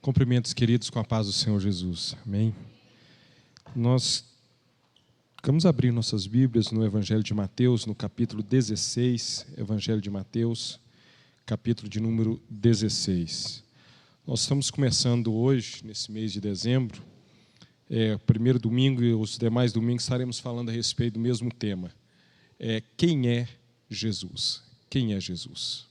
Cumprimentos, queridos, com a paz do Senhor Jesus. Amém? Nós vamos abrir nossas Bíblias no Evangelho de Mateus, no capítulo 16, Evangelho de Mateus, capítulo de número 16. Nós estamos começando hoje, nesse mês de dezembro, o primeiro domingo e os demais domingos estaremos falando a respeito do mesmo tema. Quem é Jesus? Quem é Jesus?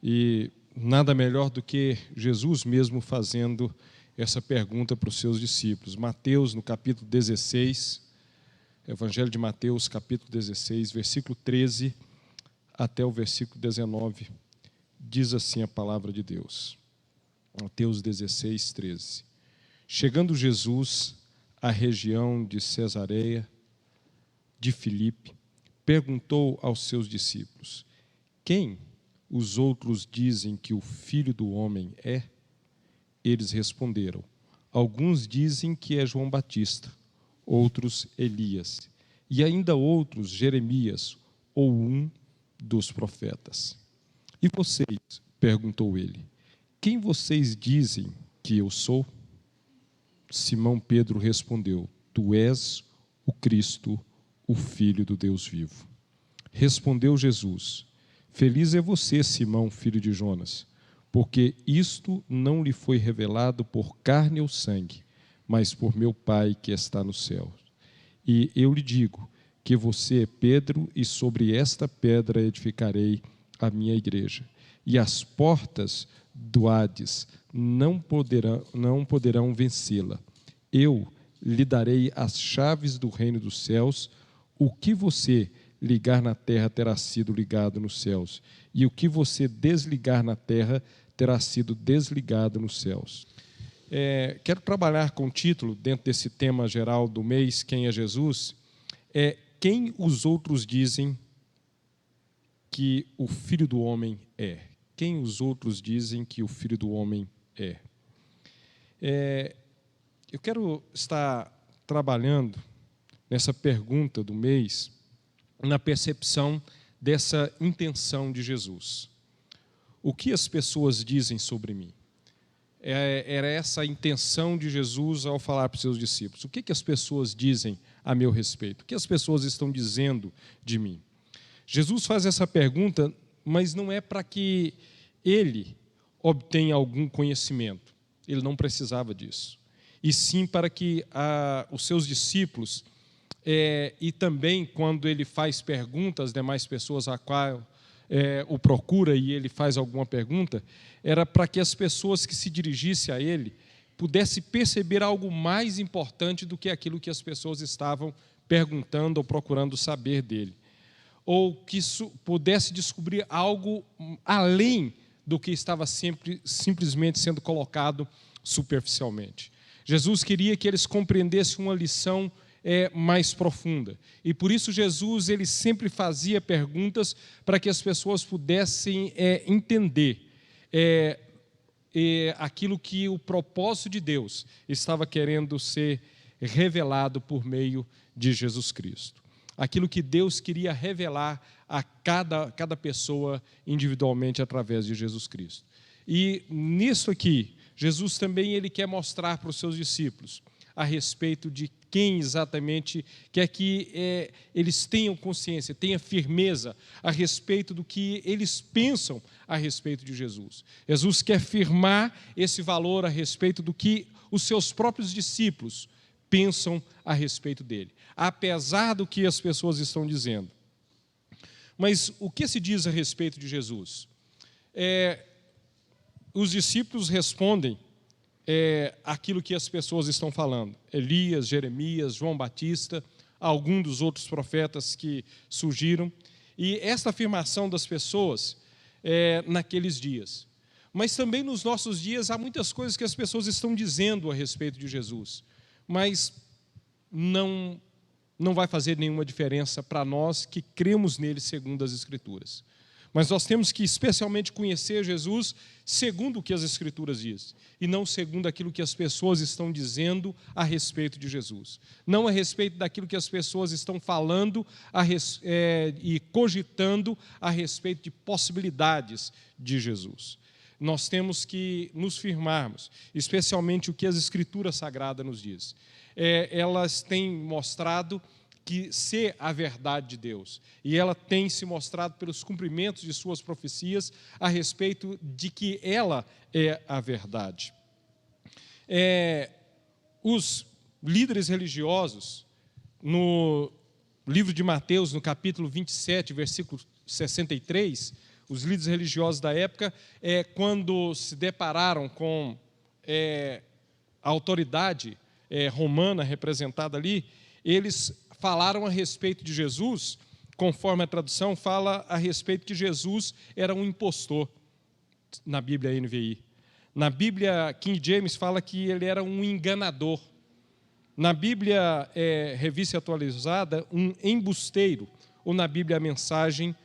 E nada melhor do que Jesus mesmo fazendo essa pergunta para os seus discípulos. Mateus, no capítulo 16, Evangelho de Mateus, capítulo 16, versículo 13 até o versículo 19, diz assim a palavra de Deus. Mateus 16, 13. Chegando Jesus à região de Cesareia de Filipe, perguntou aos seus discípulos: quem os outros dizem que o Filho do Homem é? Eles responderam: alguns dizem que é João Batista, outros Elias, e ainda outros Jeremias ou um dos profetas. E vocês? Perguntou ele. Quem vocês dizem que eu sou? Simão Pedro respondeu: tu és o Cristo, o Filho do Deus vivo. Respondeu Jesus: feliz é você, Simão, filho de Jonas, porque isto não lhe foi revelado por carne ou sangue, mas por meu Pai que está no céu. E eu lhe digo que você é Pedro, e sobre esta pedra edificarei a minha igreja. E as portas do Hades não poderão vencê-la. Eu lhe darei as chaves do reino dos céus. O que você ligar na terra terá sido ligado nos céus, e o que você desligar na terra terá sido desligado nos céus. Quero trabalhar com o título, dentro desse tema geral do mês, Quem é Jesus? Quem os outros dizem que o Filho do Homem é? Quem os outros dizem que o Filho do Homem é? Eu quero estar trabalhando nessa pergunta do mês, na percepção dessa intenção de Jesus. O que as pessoas dizem sobre mim? Era essa a intenção de Jesus ao falar para os seus discípulos. O que as pessoas dizem a meu respeito? O que as pessoas estão dizendo de mim? Jesus faz essa pergunta, mas não é para que ele obtenha algum conhecimento. Ele não precisava disso. E sim para que os seus discípulos, e também quando ele faz perguntas às demais pessoas a qual o procura e ele faz alguma pergunta, era para que as pessoas que se dirigissem a ele pudessem perceber algo mais importante do que aquilo que as pessoas estavam perguntando ou procurando saber dele, ou que pudesse descobrir algo além do que estava simplesmente sendo colocado superficialmente. Jesus queria que eles compreendessem uma lição mais profunda. E por isso Jesus ele sempre fazia perguntas para que as pessoas pudessem entender aquilo que o propósito de Deus estava querendo ser revelado por meio de Jesus Cristo. Aquilo que Deus queria revelar a cada pessoa individualmente através de Jesus Cristo. E nisso aqui, Jesus também ele quer mostrar para os seus discípulos a respeito de quem exatamente quer que eles tenham consciência, tenham firmeza a respeito do que eles pensam a respeito de Jesus. Jesus quer firmar esse valor a respeito do que os seus próprios discípulos pensam a respeito dele, apesar do que as pessoas estão dizendo. Mas o que se diz a respeito de Jesus? Os discípulos respondem aquilo que as pessoas estão falando. Elias, Jeremias, João Batista, algum dos outros profetas que surgiram. E esta afirmação das pessoas naqueles dias. Mas também nos nossos dias há muitas coisas que as pessoas estão dizendo a respeito de Jesus. Mas não vai fazer nenhuma diferença para nós que cremos nele segundo as Escrituras. Mas nós temos que especialmente conhecer Jesus segundo o que as Escrituras dizem, e não segundo aquilo que as pessoas estão dizendo a respeito de Jesus. Não a respeito daquilo que as pessoas estão falando e cogitando a respeito de possibilidades de Jesus. nós temos que nos firmarmos, especialmente o que as Escrituras Sagradas nos diz. Elas têm mostrado que ser a verdade de Deus, e ela tem se mostrado pelos cumprimentos de suas profecias a respeito de que ela é a verdade. Os líderes religiosos, no livro de Mateus, no capítulo 27, versículo 63, os líderes religiosos da época, quando se depararam com a autoridade romana representada ali, eles falaram a respeito de Jesus, conforme a tradução fala a respeito que Jesus era um impostor, na Bíblia NVI. Na Bíblia King James fala que ele era um enganador. Na Bíblia Revista Atualizada, um embusteiro. Ou na Bíblia a Mensagem,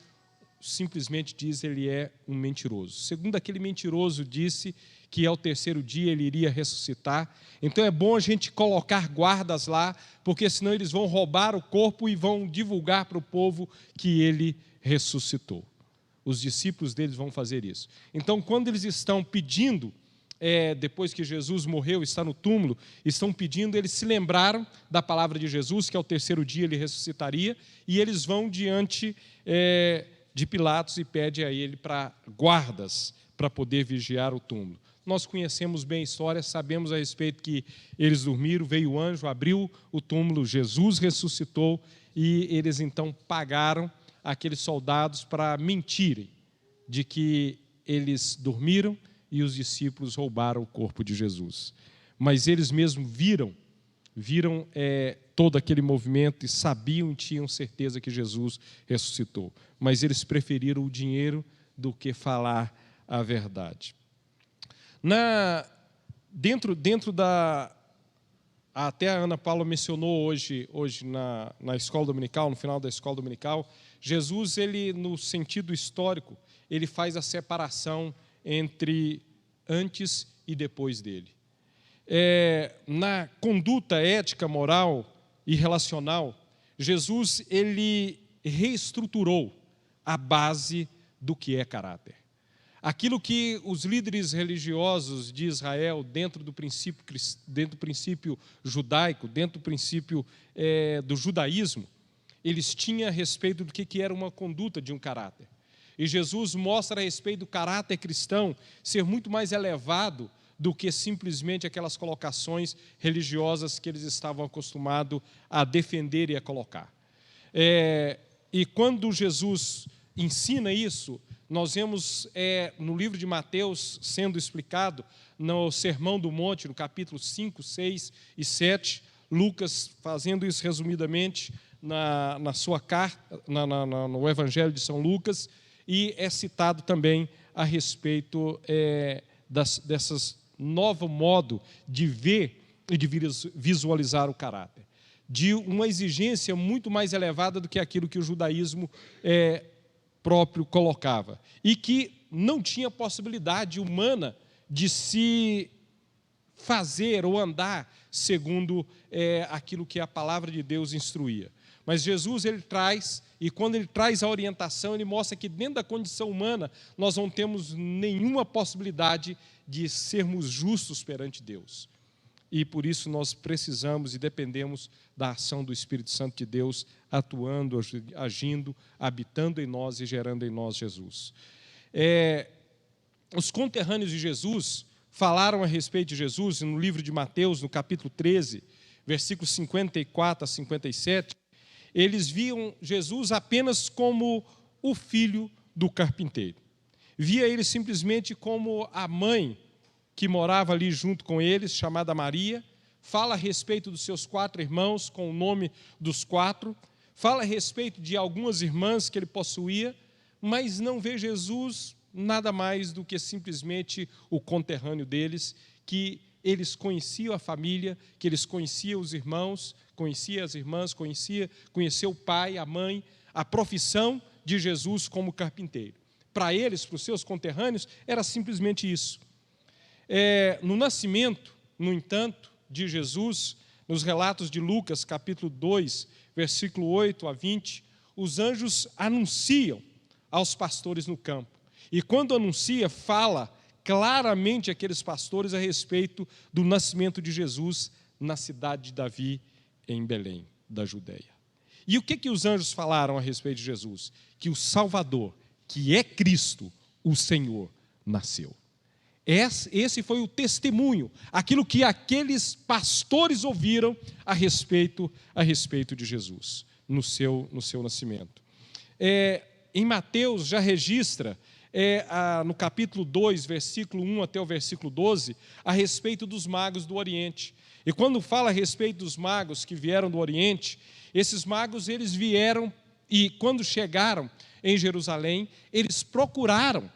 simplesmente diz ele é um mentiroso. Segundo aquele mentiroso disse que ao terceiro dia ele iria ressuscitar. Então é bom a gente colocar guardas lá, porque senão eles vão roubar o corpo e vão divulgar para o povo que ele ressuscitou. Os discípulos deles vão fazer isso. Então, quando eles estão pedindo, depois que Jesus morreu, está no túmulo, estão pedindo, eles se lembraram da palavra de Jesus, que ao terceiro dia ele ressuscitaria, e eles vão diante de Pilatos e pedem a ele para guardas, para poder vigiar o túmulo. Nós conhecemos bem a história, sabemos a respeito que eles dormiram, veio o anjo, abriu o túmulo, Jesus ressuscitou, e eles então pagaram aqueles soldados para mentirem de que eles dormiram e os discípulos roubaram o corpo de Jesus. Mas eles mesmos viram todo aquele movimento e sabiam e tinham certeza que Jesus ressuscitou. Mas eles preferiram o dinheiro do que falar a verdade. Dentro da... Até a Ana Paula mencionou hoje na escola dominical, no final da escola dominical, Jesus, ele, no sentido histórico, ele faz a separação entre antes e depois dele. Na conduta ética, moral e relacional, Jesus, ele reestruturou a base do que é caráter. Aquilo que os líderes religiosos de Israel, dentro do princípio judaico, dentro do princípio do judaísmo, eles tinham a respeito do que era uma conduta de um caráter. E Jesus mostra a respeito do caráter cristão ser muito mais elevado do que simplesmente aquelas colocações religiosas que eles estavam acostumados a defender e a colocar. E quando Jesus ensina isso, nós vemos no livro de Mateus sendo explicado, no Sermão do Monte, no capítulo 5, 6 e 7, Lucas fazendo isso resumidamente na sua carta, no Evangelho de São Lucas, e é citado também a respeito dessas novo modo de ver e de visualizar o caráter, de uma exigência muito mais elevada do que aquilo que o judaísmo próprio colocava, e que não tinha possibilidade humana de se fazer ou andar segundo aquilo que a palavra de Deus instruía. Mas Jesus, ele traz, e quando ele traz a orientação, ele mostra que dentro da condição humana nós não temos nenhuma possibilidade de sermos justos perante Deus. E por isso nós precisamos e dependemos da ação do Espírito Santo de Deus, atuando, agindo, habitando em nós e gerando em nós Jesus. Os conterrâneos de Jesus falaram a respeito de Jesus, no livro de Mateus, no capítulo 13, versículos 54 a 57, eles viam Jesus apenas como o filho do carpinteiro. Via ele simplesmente como a mãe que morava ali junto com eles, chamada Maria, fala a respeito dos seus 4 irmãos, com o nome dos 4, fala a respeito de algumas irmãs que ele possuía, mas não vê Jesus nada mais do que simplesmente o conterrâneo deles, que eles conheciam a família, que eles conheciam os irmãos, conheciam as irmãs, conheciam o pai, a mãe, a profissão de Jesus como carpinteiro. Para eles, para os seus conterrâneos, era simplesmente isso. No nascimento, no entanto, de Jesus, nos relatos de Lucas, capítulo 2, versículo 8 a 20, os anjos anunciam aos pastores no campo. E quando anuncia, fala claramente aqueles pastores a respeito do nascimento de Jesus na cidade de Davi, em Belém, da Judeia. E o que os anjos falaram a respeito de Jesus? Que o Salvador, que é Cristo, o Senhor, nasceu. Esse foi o testemunho, aquilo que aqueles pastores ouviram a respeito de Jesus, no seu nascimento. Em Mateus já registra, no capítulo 2, versículo 1 até o versículo 12, a respeito dos magos do Oriente. E quando fala a respeito dos magos que vieram do Oriente, esses magos eles vieram e quando chegaram em Jerusalém, eles procuraram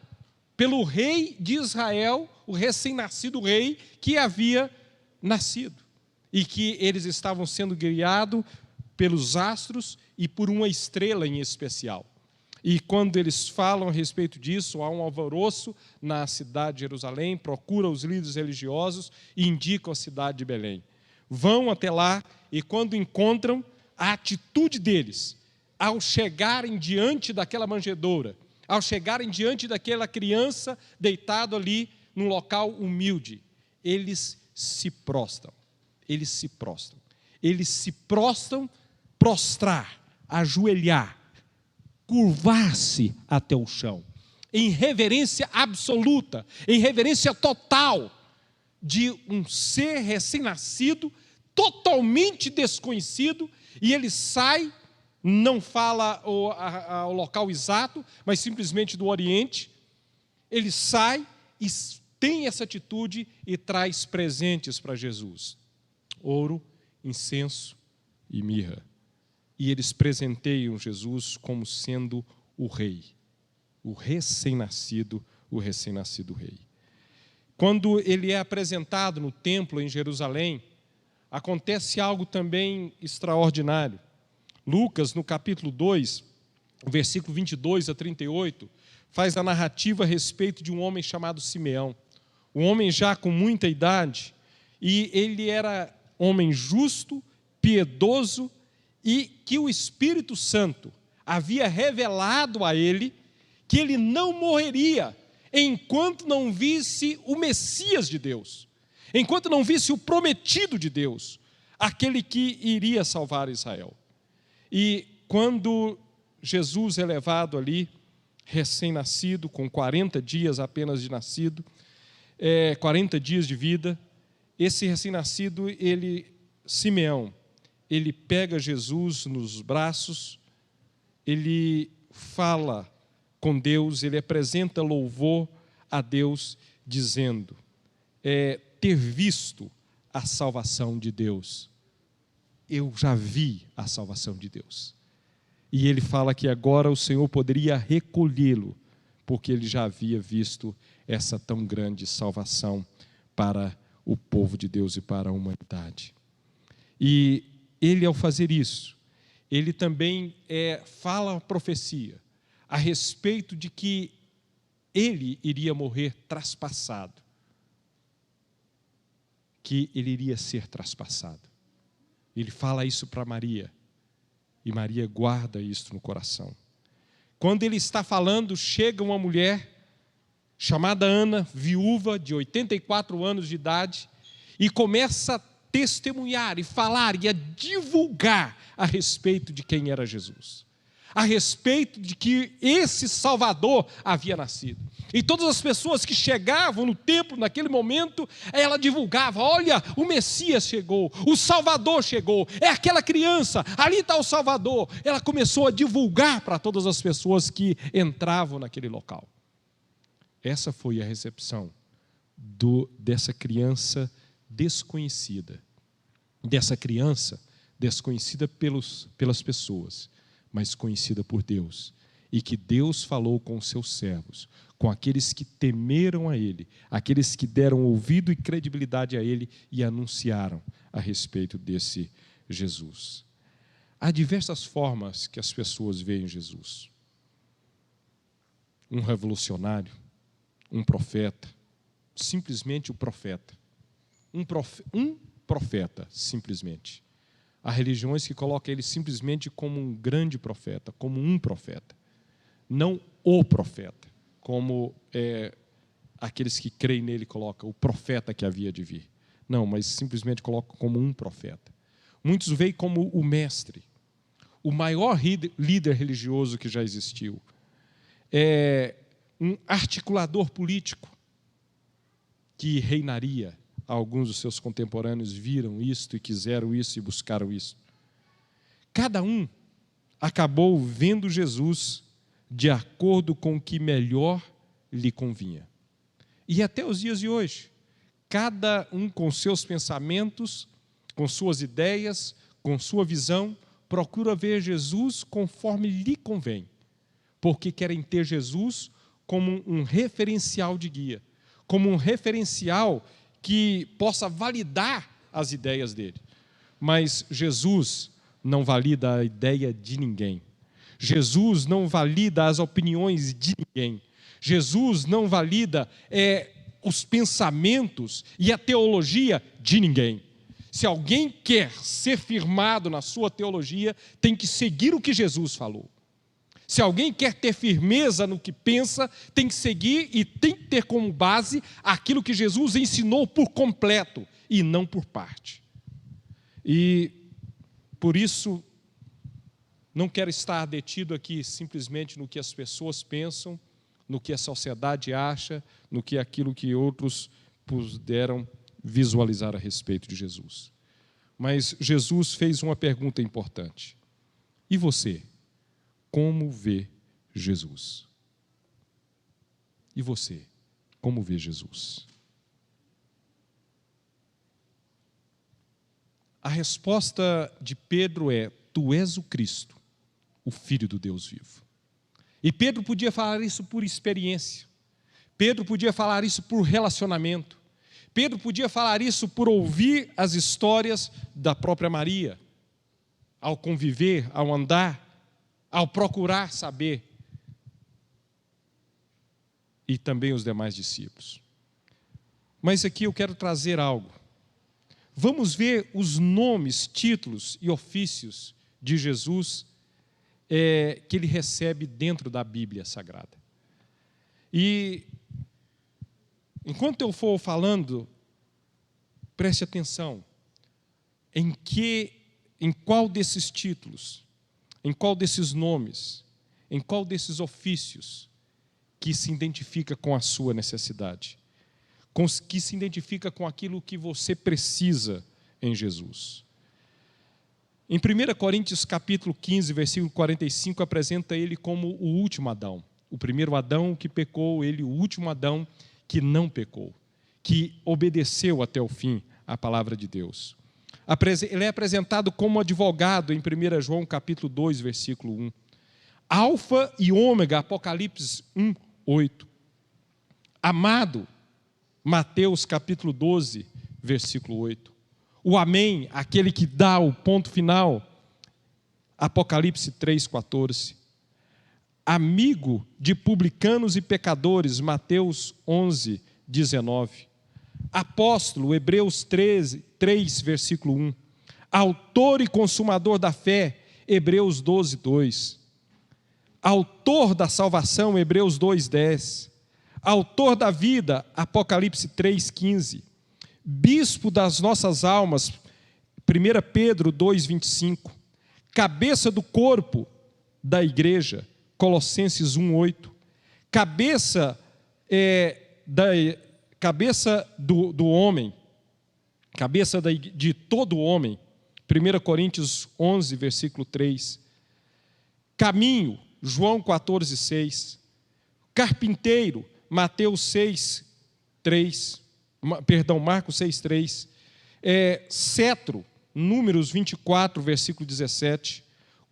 pelo rei de Israel, o recém-nascido rei que havia nascido. E que eles estavam sendo guiados pelos astros e por uma estrela em especial. E quando eles falam a respeito disso, há um alvoroço na cidade de Jerusalém, procuram os líderes religiosos e indicam a cidade de Belém. Vão até lá e quando encontram, a atitude deles, ao chegarem diante daquela manjedoura, ao chegarem diante daquela criança deitada ali num local humilde, eles se prostram, prostrar, ajoelhar, curvar-se até o chão, em reverência absoluta, em reverência total, de um ser recém-nascido, totalmente desconhecido, e ele sai, não fala o local exato, mas simplesmente do Oriente, ele sai e tem essa atitude e traz presentes para Jesus, ouro, incenso e mirra. E eles presenteiam Jesus como sendo o rei, o recém-nascido rei. Quando ele é apresentado no templo em Jerusalém, acontece algo também extraordinário. Lucas, no capítulo 2, versículo 22 a 38, faz a narrativa a respeito de um homem chamado Simeão. Um homem já com muita idade, e ele era homem justo, piedoso, e que o Espírito Santo havia revelado a ele que ele não morreria enquanto não visse o Messias de Deus, enquanto não visse o prometido de Deus, aquele que iria salvar Israel. E quando Jesus é levado ali, recém-nascido, com 40 dias apenas de nascido, 40 dias de vida, esse recém-nascido, Simeão, ele pega Jesus nos braços, ele fala com Deus, ele apresenta louvor a Deus, dizendo, ter visto a salvação de Deus. Eu já vi a salvação de Deus. E ele fala que agora o Senhor poderia recolhê-lo, porque ele já havia visto essa tão grande salvação para o povo de Deus e para a humanidade. E ele, ao fazer isso, ele também fala a profecia a respeito de que ele iria morrer traspassado, que ele iria ser traspassado. Ele fala isso para Maria, e Maria guarda isso no coração. Quando ele está falando, chega uma mulher chamada Ana, viúva de 84 anos de idade, e começa a testemunhar e falar e a divulgar a respeito de quem era Jesus, a respeito de que esse Salvador havia nascido. E todas as pessoas que chegavam no templo naquele momento, ela divulgava, olha, o Messias chegou, o Salvador chegou, é aquela criança, ali está o Salvador. Ela começou a divulgar para todas as pessoas que entravam naquele local. Essa foi a recepção dessa criança desconhecida, pelas pessoas, mas conhecida por Deus, e que Deus falou com os seus servos, com aqueles que temeram a Ele, aqueles que deram ouvido e credibilidade a Ele e anunciaram a respeito desse Jesus. Há diversas formas que as pessoas veem Jesus. Um revolucionário, um profeta, simplesmente o profeta. Um profeta, simplesmente. Há religiões que colocam ele simplesmente como um grande profeta, como um profeta. Não o profeta, como aqueles que creem nele colocam o profeta que havia de vir. Não, mas simplesmente colocam como um profeta. Muitos veem como o mestre, o maior líder religioso que já existiu. É um articulador político que reinaria. Alguns dos seus contemporâneos viram isto e quiseram isso e buscaram isso. Cada um acabou vendo Jesus de acordo com o que melhor lhe convinha. E até os dias de hoje, cada um com seus pensamentos, com suas ideias, com sua visão, procura ver Jesus conforme lhe convém, porque querem ter Jesus como um referencial de guia, como um referencial que possa validar as ideias dele. Mas Jesus não valida a ideia de ninguém. Jesus não valida as opiniões de ninguém. Jesus não valida os pensamentos e a teologia de ninguém. Se alguém quer ser firmado na sua teologia, tem que seguir o que Jesus falou. Se alguém quer ter firmeza no que pensa, tem que seguir e tem que ter como base aquilo que Jesus ensinou por completo e não por parte. E por isso, não quero estar detido aqui simplesmente no que as pessoas pensam, no que a sociedade acha, no que aquilo que outros puderam visualizar a respeito de Jesus. Mas Jesus fez uma pergunta importante. E você? Como vê Jesus? E você? Como vê Jesus? A resposta de Pedro é: tu és o Cristo, o Filho do Deus vivo. E Pedro podia falar isso por experiência. Pedro podia falar isso por relacionamento. Pedro podia falar isso por ouvir as histórias da própria Maria, ao conviver, ao andar, ao procurar saber. E também os demais discípulos. Mas aqui eu quero trazer algo. Vamos ver os nomes, títulos e ofícios de Jesus que ele recebe dentro da Bíblia Sagrada. E enquanto eu for falando, preste atenção em qual desses títulos, em qual desses nomes, em qual desses ofícios que se identifica com a sua necessidade, que se identifica com aquilo que você precisa em Jesus. Em 1 Coríntios capítulo 15, versículo 45, apresenta ele como o último Adão. O primeiro Adão que pecou, ele o último Adão que não pecou, que obedeceu até o fim à palavra de Deus. Ele é apresentado como advogado em 1 João capítulo 2, versículo 1. Alfa e ômega, Apocalipse 1, 8. Amado, Mateus capítulo 12, versículo 8. O amém, aquele que dá o ponto final, Apocalipse 3, 14. Amigo de publicanos e pecadores, Mateus 11, 19. Apóstolo, Hebreus 3, versículo 1. Autor e consumador da fé, Hebreus 12, 2. Autor da salvação, Hebreus 2, 10. Autor da vida, Apocalipse 3, 15. Bispo das nossas almas, 1 Pedro 2, 25. Cabeça do corpo da igreja, Colossenses 1, 8. Cabeça do homem, cabeça de todo homem, 1 Coríntios 11, versículo 3. Caminho, João 14, 6. Carpinteiro, Mateus 6, 3. Marcos 6, 3. Cetro, Números 24, versículo 17.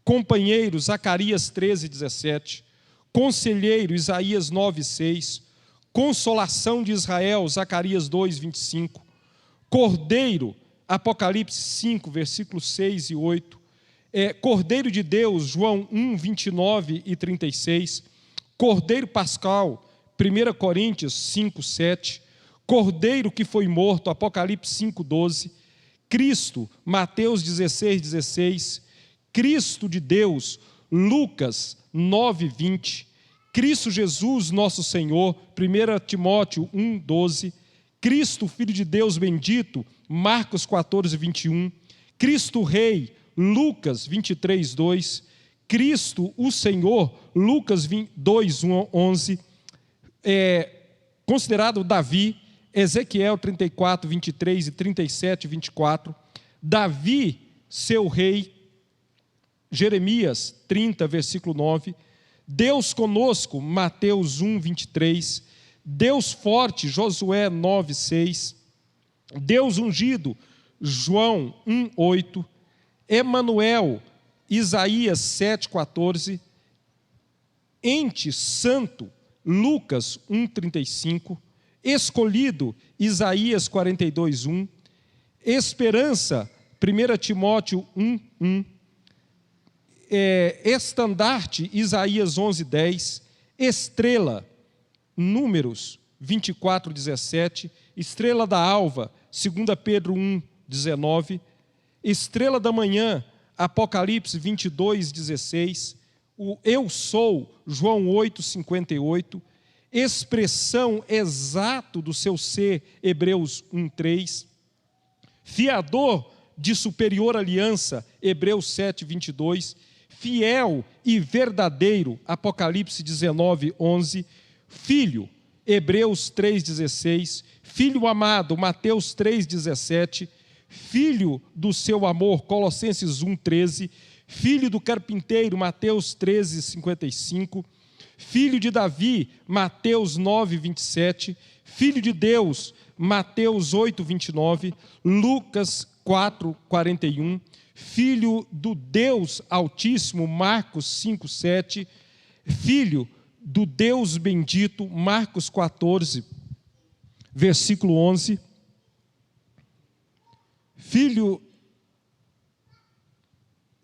Companheiro, Zacarias 13, 17. Conselheiro, Isaías 9, 6. Consolação de Israel, Zacarias 2, 25. Cordeiro, Apocalipse 5, versículos 6 e 8. Cordeiro de Deus, João 1, 29 e 36. Cordeiro pascal, 1 Coríntios 5, 7. Cordeiro que foi morto, Apocalipse 5, 12. Cristo, Mateus 16, 16. Cristo de Deus, Lucas 9, 20. Cristo Jesus, nosso Senhor, 1 Timóteo 1:12, Cristo, Filho de Deus bendito, Marcos 14:21, Cristo Rei, Lucas 23:2, Cristo, o Senhor, Lucas 2:11, considerado Davi, Ezequiel 34:23 e 37:24, Davi, seu rei, Jeremias 30, versículo 9, Deus conosco, Mateus 1:23, Deus forte, Josué 9:6, Deus ungido, João 1:8, Emanuel, Isaías 7:14, ente santo, Lucas 1:35, escolhido, Isaías 42:1, esperança, 1 Timóteo 1:1, estandarte, Isaías 11:10, estrela, Números 24:17, estrela da alva, 2 Pedro 1:19, estrela da manhã, Apocalipse 22:16, o eu sou, João 8:58, expressão exato do seu ser, Hebreus 1:3, fiador de superior aliança, Hebreus 7:22, fiel e verdadeiro, Apocalipse 19:11, filho, Hebreus 3:16, filho amado, Mateus 3:17, filho do seu amor, Colossenses 1:13, filho do carpinteiro, Mateus 13:55, filho de Davi, Mateus 9:27, filho de Deus, Mateus 8:29, Lucas 4:41, filho do Deus Altíssimo, Marcos 5:7, filho do Deus bendito, Marcos 14, versículo 11, filho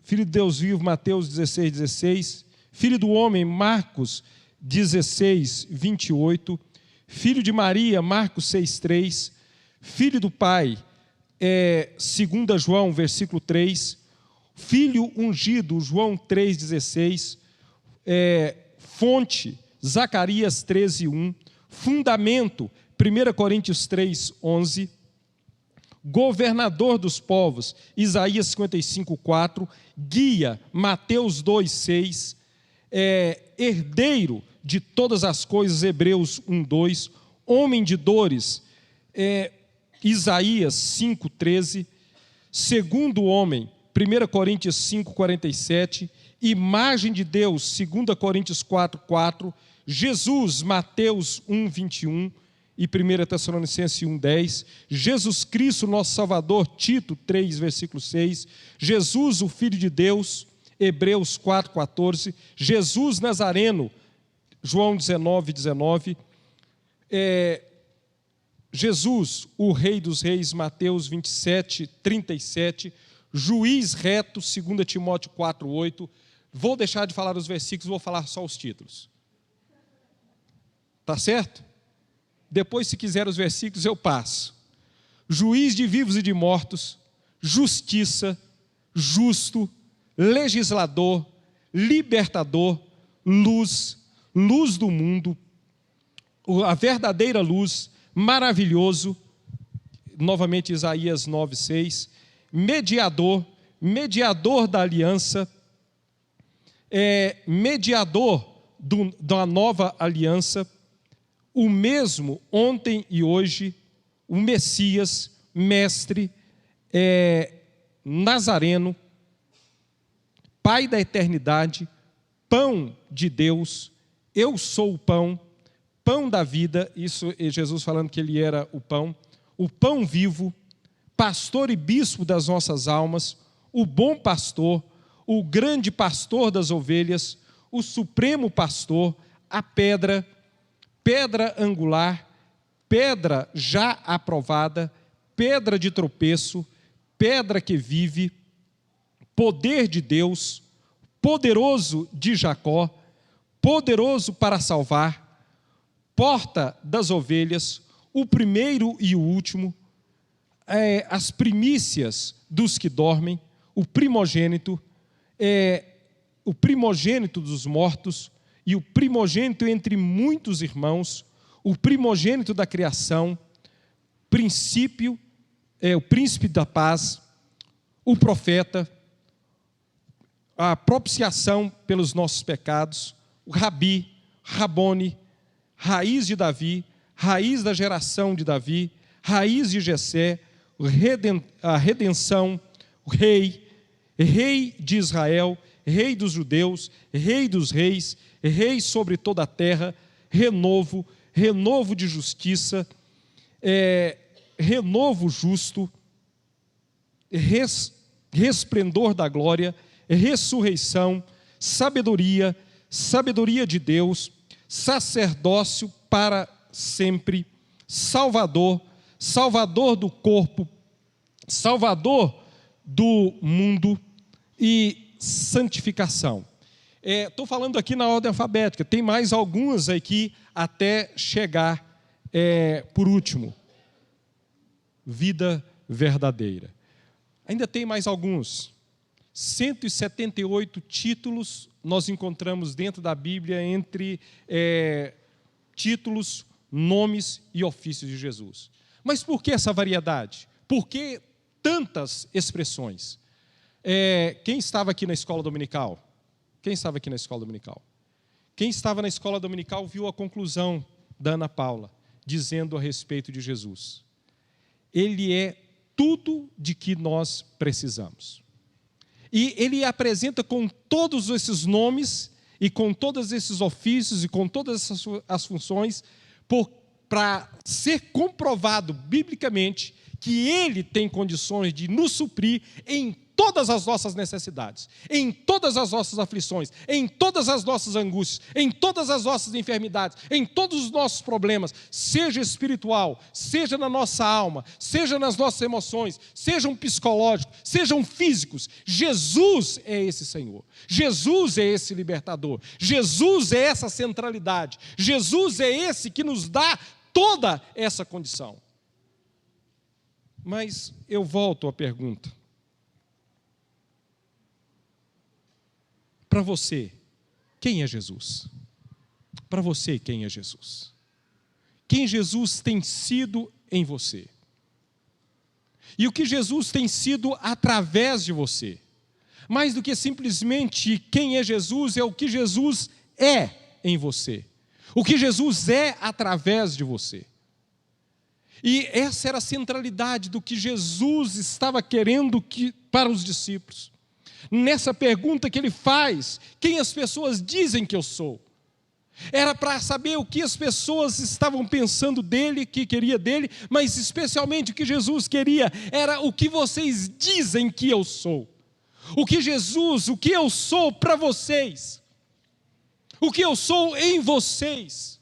de Deus vivo, Mateus 16:16, filho do homem, Marcos 16:28, filho de Maria, Marcos 6:3, filho do Pai, 2 João, versículo 3, filho ungido, João 3:16, fonte, Zacarias 13:1, fundamento, 1 Coríntios 3:11, governador dos povos, Isaías 55:4, guia, Mateus 2:6, herdeiro de todas as coisas, Hebreus 1:2, homem de dores, Isaías 5:13, segundo homem, 1 Coríntios 5:47, imagem de Deus, 2 Coríntios 4:4, Jesus, Mateus 1:21 e 1 Tessalonicenses 1:10, Jesus Cristo, nosso Salvador, Tito 3, versículo 6, Jesus, o Filho de Deus, Hebreus 4:14, Jesus Nazareno, João 19:19, Jesus, o Rei dos Reis, Mateus 27:37, juiz reto, 2 Timóteo 4:8. Vou deixar de falar os versículos, vou falar só os títulos. Tá certo? Depois, se quiser os versículos, eu passo. Juiz de vivos e de mortos, justiça, justo, legislador, libertador, luz, luz do mundo, a verdadeira luz, maravilhoso, novamente Isaías 9:6, mediador, mediador da aliança, mediador da nova aliança, o mesmo ontem e hoje, o Messias, mestre, Nazareno, Pai da eternidade, pão de Deus, eu sou o pão, pão da vida, isso é Jesus falando que ele era o pão vivo, pastor e bispo das nossas almas, o bom pastor, o grande pastor das ovelhas, o supremo pastor, a pedra, pedra angular, pedra já aprovada, pedra de tropeço, pedra que vive, poder de Deus, poderoso de Jacó, poderoso para salvar, porta das ovelhas, o primeiro e o último, as primícias dos que dormem, o primogênito dos mortos, e o primogênito entre muitos irmãos, o primogênito da criação, o príncipe da paz, o profeta, a propiciação pelos nossos pecados, o Rabi, Rabone, raiz de Davi, raiz da geração de Davi, raiz de Jessé, a redenção, o rei de Israel, rei dos judeus, rei dos reis, rei sobre toda a terra, renovo de justiça, renovo justo, resplendor da glória, ressurreição, sabedoria de Deus, sacerdócio para sempre, Salvador do corpo, Salvador do mundo e santificação. Estou falando aqui na ordem alfabética, tem mais algumas aqui até chegar, por último, vida verdadeira. Ainda tem mais alguns. 178 títulos nós encontramos dentro da Bíblia entre títulos, nomes e ofícios de Jesus. Mas por que essa variedade? Por que tantas expressões? Quem estava aqui na escola dominical? Quem estava aqui na escola dominical? Quem estava na escola dominical viu a conclusão da Ana Paula, dizendo a respeito de Jesus. Ele é tudo de que nós precisamos. E ele apresenta com todos esses nomes, e com todos esses ofícios, e com todas as funções, para ser comprovado biblicamente que ele tem condições de nos suprir em todas as nossas necessidades, em todas as nossas aflições, em todas as nossas angústias, em todas as nossas enfermidades, em todos os nossos problemas, seja espiritual, seja na nossa alma, seja nas nossas emoções, sejam psicológicos, sejam físicos. Jesus é esse Senhor, Jesus é esse libertador, Jesus é essa centralidade, Jesus é esse que nos dá toda essa condição. Mas eu volto à pergunta. Para você, quem é Jesus? Para você, quem é Jesus? Quem Jesus tem sido em você? E o que Jesus tem sido através de você? Mais do que simplesmente quem é Jesus, é o que Jesus é em você. O que Jesus é através de você. E essa era a centralidade do que Jesus estava querendo para os discípulos. Nessa pergunta que ele faz, quem as pessoas dizem que eu sou? Era para saber o que as pessoas estavam pensando dele, que queria dele, mas especialmente o que Jesus queria, era o que vocês dizem que eu sou. O que eu sou para vocês. O que eu sou em vocês.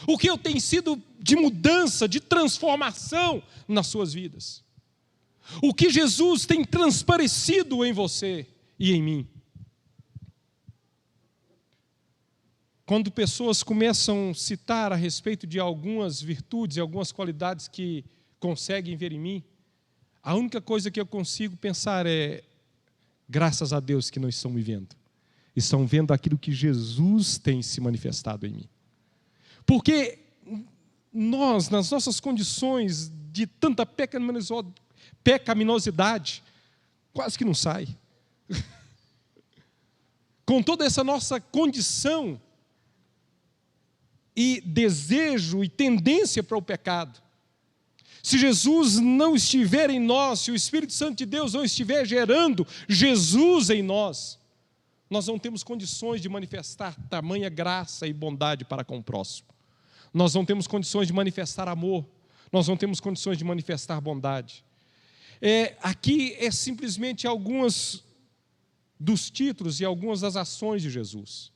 O que eu tenho sido de mudança, de transformação nas suas vidas. O que Jesus tem transparecido em você e em mim. Quando pessoas começam a citar a respeito de algumas virtudes e algumas qualidades que conseguem ver em mim, a única coisa que eu consigo pensar é: graças a Deus que não estão me vendo. Estão vendo aquilo que Jesus tem se manifestado em mim. Porque nós, nas nossas condições de tanta pecaminosidade, quase que não sai. Com toda essa nossa condição e desejo e tendência para o pecado, se Jesus não estiver em nós, se o Espírito Santo de Deus não estiver gerando Jesus em nós, nós não temos condições de manifestar tamanha graça e bondade para com o próximo. Nós não temos condições de manifestar amor, nós não temos condições de manifestar bondade. Aqui é simplesmente alguns dos títulos e algumas das ações de Jesus.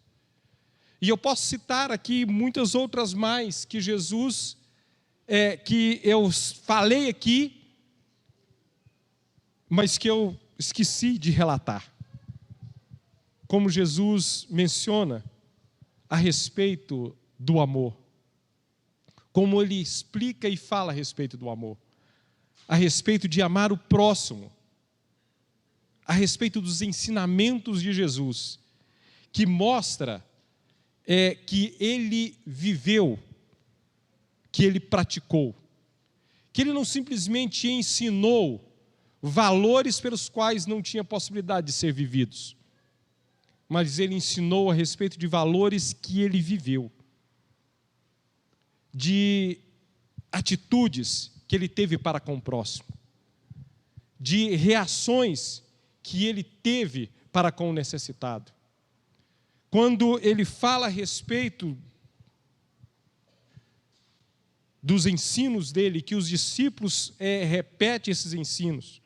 E eu posso citar aqui muitas outras mais que Jesus, que eu falei aqui, mas que eu esqueci de relatar. Como Jesus menciona a respeito do amor. Como ele explica e fala a respeito do amor. A respeito de amar o próximo. A respeito dos ensinamentos de Jesus. Que mostra que ele viveu, que ele praticou, que ele não simplesmente ensinou valores pelos quais não tinha possibilidade de ser vividos, mas ele ensinou a respeito de valores que ele viveu, de atitudes que ele teve para com o próximo, de reações que ele teve para com o necessitado. Quando ele fala a respeito dos ensinos dele, que os discípulos repetem esses ensinos,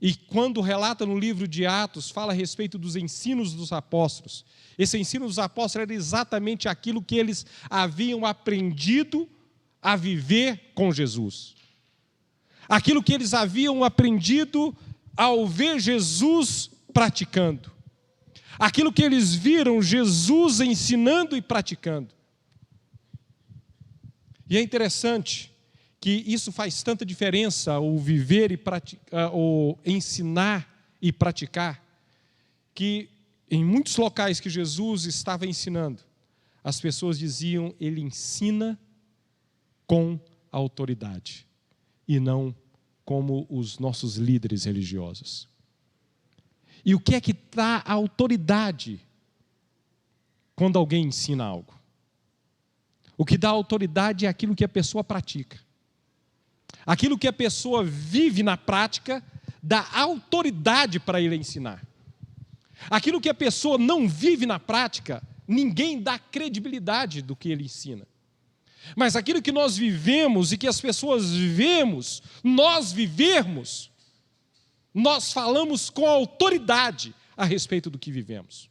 e quando relata no livro de Atos, fala a respeito dos ensinos dos apóstolos. Esse ensino dos apóstolos era exatamente aquilo que eles haviam aprendido a viver com Jesus. Aquilo que eles haviam aprendido ao ver Jesus praticando. Aquilo que eles viram Jesus ensinando e praticando. E é interessante que isso faz tanta diferença, o viver e praticar, o ensinar e praticar, que em muitos locais que Jesus estava ensinando, as pessoas diziam, ele ensina com autoridade, e não como os nossos líderes religiosos. E o que é que dá autoridade quando alguém ensina algo? O que dá autoridade é aquilo que a pessoa pratica. Aquilo que a pessoa vive na prática dá autoridade para ele ensinar. Aquilo que a pessoa não vive na prática, ninguém dá credibilidade do que ele ensina. Mas aquilo que nós vivemos e que as pessoas vivemos, nós vivermos, nós falamos com autoridade a respeito do que vivemos.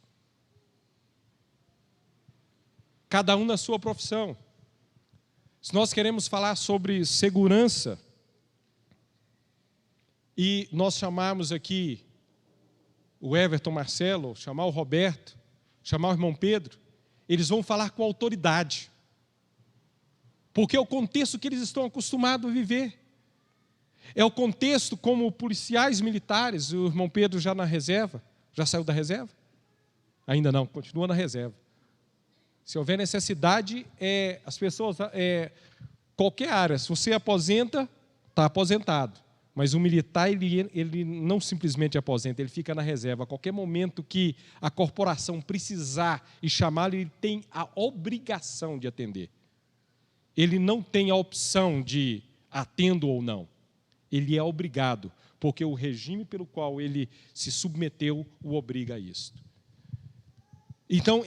Cada um na sua profissão. Se nós queremos falar sobre segurança, e nós chamarmos aqui o Everton Marcelo, chamar o Roberto, chamar o irmão Pedro, eles vão falar com autoridade. Porque é o contexto que eles estão acostumados a viver. É o contexto como policiais militares, o irmão Pedro já na reserva, já saiu da reserva? Ainda não, continua na reserva. Se houver necessidade, as pessoas, qualquer área, se você aposenta, está aposentado. Mas o militar, ele não simplesmente aposenta, ele fica na reserva. A qualquer momento que a corporação precisar e chamá-lo, ele tem a obrigação de atender. Ele não tem a opção de atendo ou não. Ele é obrigado, porque o regime pelo qual ele se submeteu o obriga a isso. Então,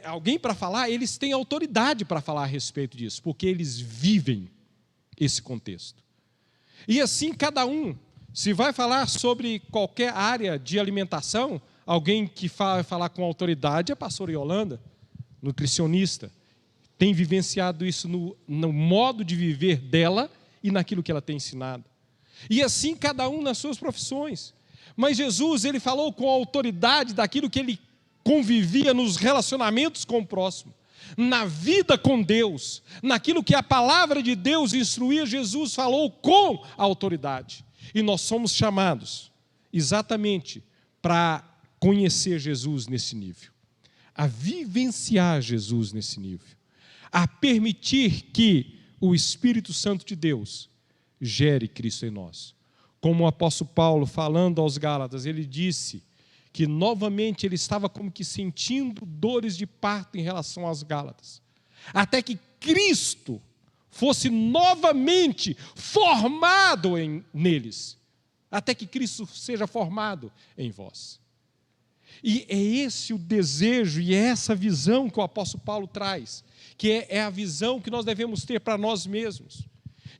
alguém para falar, eles têm autoridade para falar a respeito disso, porque eles vivem esse contexto. E assim, cada um, se vai falar sobre qualquer área de alimentação, alguém que vai falar com autoridade é a pastora Yolanda, nutricionista. Tem vivenciado isso no modo de viver dela e naquilo que ela tem ensinado. E assim, cada um nas suas profissões. Mas Jesus, ele falou com autoridade daquilo que ele convivia nos relacionamentos com o próximo, na vida com Deus, naquilo que a palavra de Deus instruía, Jesus falou com autoridade. E nós somos chamados exatamente para conhecer Jesus nesse nível, a vivenciar Jesus nesse nível, a permitir que o Espírito Santo de Deus gere Cristo em nós. Como o apóstolo Paulo, falando aos Gálatas, ele disse que novamente ele estava como que sentindo dores de parto em relação aos Gálatas, até que Cristo fosse novamente formado neles, até que Cristo seja formado em vós. E é esse o desejo e é essa visão que o apóstolo Paulo traz, que é a visão que nós devemos ter para nós mesmos,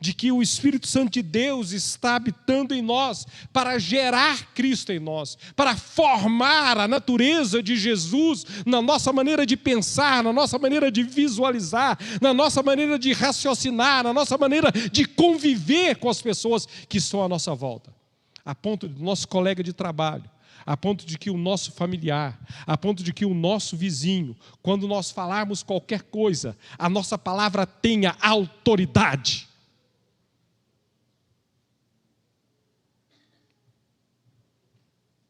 de que o Espírito Santo de Deus está habitando em nós para gerar Cristo em nós, para formar a natureza de Jesus na nossa maneira de pensar, na nossa maneira de visualizar, na nossa maneira de raciocinar, na nossa maneira de conviver com as pessoas que estão à nossa volta, a ponto do nosso colega de trabalho, a ponto de que o nosso familiar, a ponto de que o nosso vizinho, quando nós falarmos qualquer coisa, a nossa palavra tenha autoridade.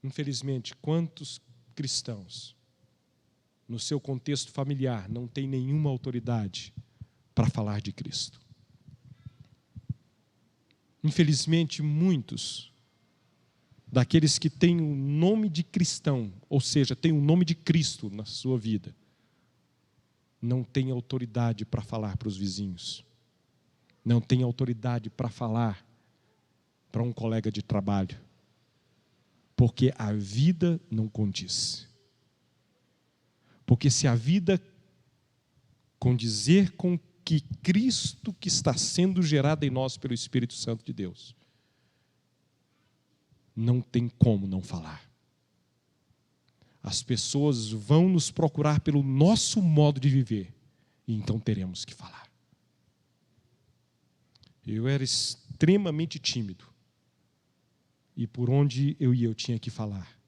Infelizmente, quantos cristãos no seu contexto familiar, não tem nenhuma autoridade para falar de Cristo. Infelizmente, muitos daqueles que têm o nome de cristão, ou seja, têm o nome de Cristo na sua vida, não têm autoridade para falar para os vizinhos, não têm autoridade para falar para um colega de trabalho, porque a vida não condiz. Porque se a vida condizer com que Cristo que está sendo gerado em nós pelo Espírito Santo de Deus, não tem como não falar. As pessoas vão nos procurar pelo nosso modo de viver, e então teremos que falar. Eu era extremamente tímido, e por onde eu ia eu tinha que falar,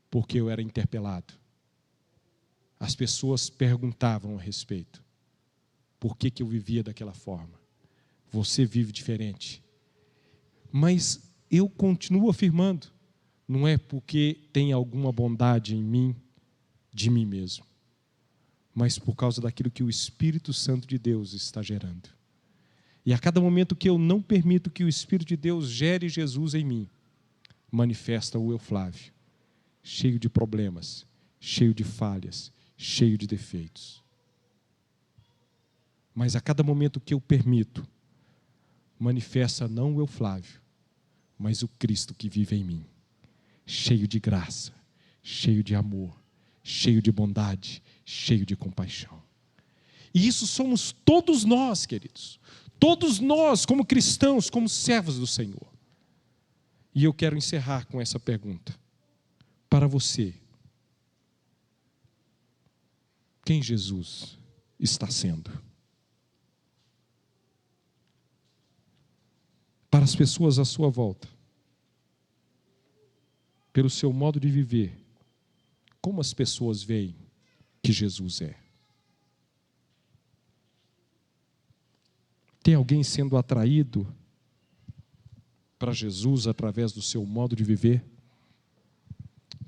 porque eu era interpelado. As pessoas perguntavam a respeito. Por que eu vivia daquela forma? Você vive diferente. Mas eu continuo afirmando, não é porque tem alguma bondade em mim, de mim mesmo, mas por causa daquilo que o Espírito Santo de Deus está gerando. E a cada momento que eu não permito que o Espírito de Deus gere Jesus em mim, manifesta o Flávio, cheio de problemas, cheio de falhas, cheio de defeitos. Mas a cada momento que eu permito, manifesta não o Flávio, mas o Cristo que vive em mim, cheio de graça, cheio de amor, cheio de bondade, cheio de compaixão. E isso somos todos nós, queridos. Todos nós, como cristãos, como servos do Senhor. E eu quero encerrar com essa pergunta. Para você, quem Jesus está sendo? Para as pessoas à sua volta, pelo seu modo de viver, como as pessoas veem que Jesus é? Tem alguém sendo atraído para Jesus através do seu modo de viver?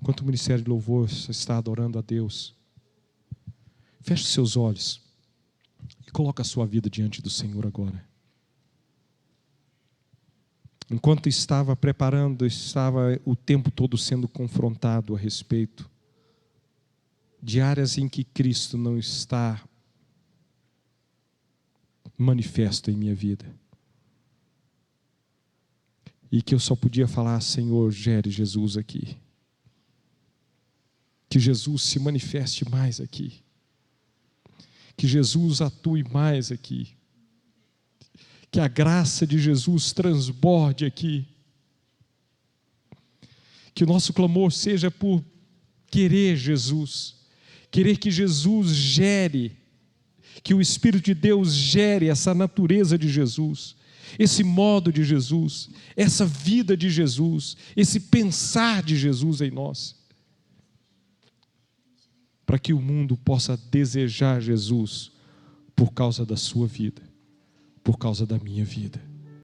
Enquanto o Ministério de Louvor está adorando a Deus, feche seus olhos e coloque a sua vida diante do Senhor agora. Enquanto estava preparando, estava o tempo todo sendo confrontado a respeito de áreas em que Cristo não está manifesto em minha vida. E que eu só podia falar: Senhor, gere Jesus aqui. Que Jesus se manifeste mais aqui. Que Jesus atue mais aqui. Que a graça de Jesus transborde aqui. Que o nosso clamor seja por querer Jesus. Querer que Jesus gere. Que o Espírito de Deus gere essa natureza de Jesus. Esse modo de Jesus. Essa vida de Jesus. Esse pensar de Jesus em nós. Para que o mundo possa desejar Jesus por causa da sua vida. Por causa da minha vida.